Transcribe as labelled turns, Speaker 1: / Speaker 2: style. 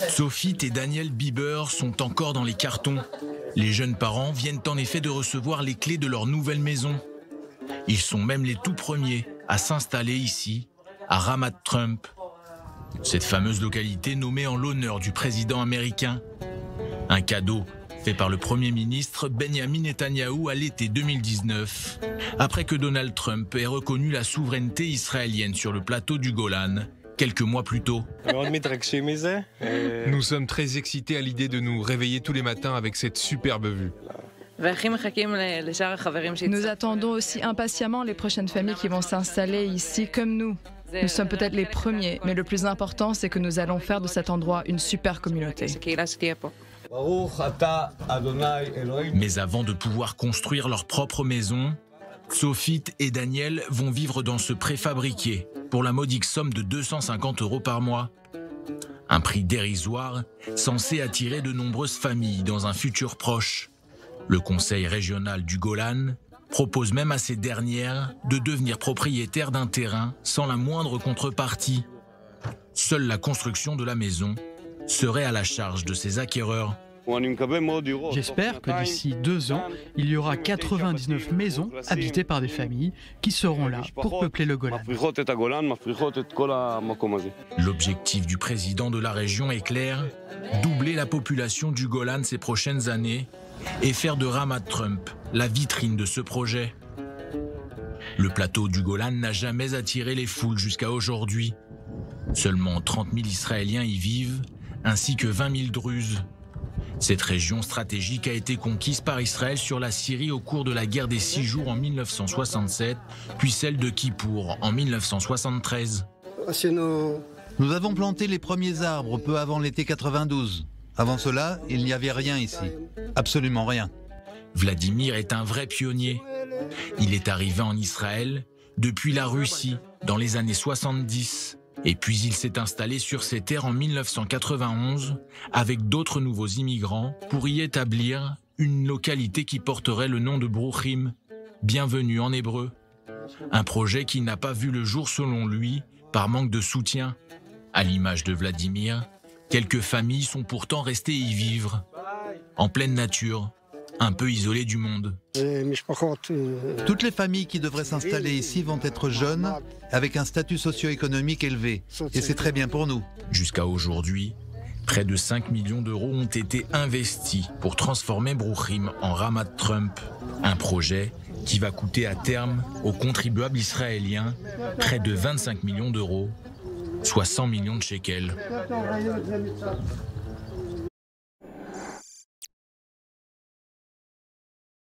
Speaker 1: Sophie et Daniel Bieber sont encore dans les cartons. Les jeunes parents viennent en effet de recevoir les clés de leur nouvelle maison. Ils sont même les tout premiers à s'installer ici, à Ramat Trump. Cette fameuse localité nommée en l'honneur du président américain. Un cadeau fait par le Premier ministre Benjamin Netanyahou à l'été 2019, après que Donald Trump ait reconnu la souveraineté israélienne sur le plateau du Golan, quelques mois plus tôt.
Speaker 2: Nous sommes très excités à l'idée de nous réveiller tous les matins avec cette superbe vue.
Speaker 3: Nous attendons aussi impatiemment les prochaines familles qui vont s'installer ici comme nous. Nous sommes peut-être les premiers, mais le plus important, c'est que nous allons faire de cet endroit une super communauté.
Speaker 1: Mais avant de pouvoir construire leur propre maison, Sophie et Daniel vont vivre dans ce préfabriqué pour la modique somme de 250 € par mois. Un prix dérisoire censé attirer de nombreuses familles dans un futur proche. Le conseil régional du Golan propose même à ces dernières de devenir propriétaires d'un terrain sans la moindre contrepartie. Seule la construction de la maison serait à la charge de ces acquéreurs.
Speaker 4: J'espère que d'ici 2 ans, il y aura 99 maisons habitées par des familles qui seront là pour peupler le Golan.
Speaker 1: L'objectif du président de la région est clair, doubler la population du Golan ces prochaines années et faire de Ramat Trump la vitrine de ce projet. Le plateau du Golan n'a jamais attiré les foules jusqu'à aujourd'hui. Seulement 30 000 Israéliens y vivent, ainsi que 20 000 Druzes. Cette région stratégique a été conquise par Israël sur la Syrie au cours de la guerre des 6 jours en 1967, puis celle de Kippour en 1973.
Speaker 5: Nous avons planté les premiers arbres peu avant l'été 92. Avant cela, il n'y avait rien ici. Absolument rien.
Speaker 1: Vladimir est un vrai pionnier. Il est arrivé en Israël depuis la Russie dans les années 70. Et puis il s'est installé sur ces terres en 1991 avec d'autres nouveaux immigrants pour y établir une localité qui porterait le nom de Bruchim, bienvenue en hébreu. Un projet qui n'a pas vu le jour selon lui par manque de soutien. À l'image de Vladimir, quelques familles sont pourtant restées y vivre, en pleine nature, un peu isolées du monde.
Speaker 5: Toutes les familles qui devraient s'installer ici vont être jeunes, avec un statut socio-économique élevé. Et c'est très bien pour nous.
Speaker 1: Jusqu'à aujourd'hui, près de 5 millions d'euros ont été investis pour transformer Bruchim en Ramat Trump. Un projet qui va coûter à terme aux contribuables israéliens près de 25 millions d'euros, soit 100 millions de shekels.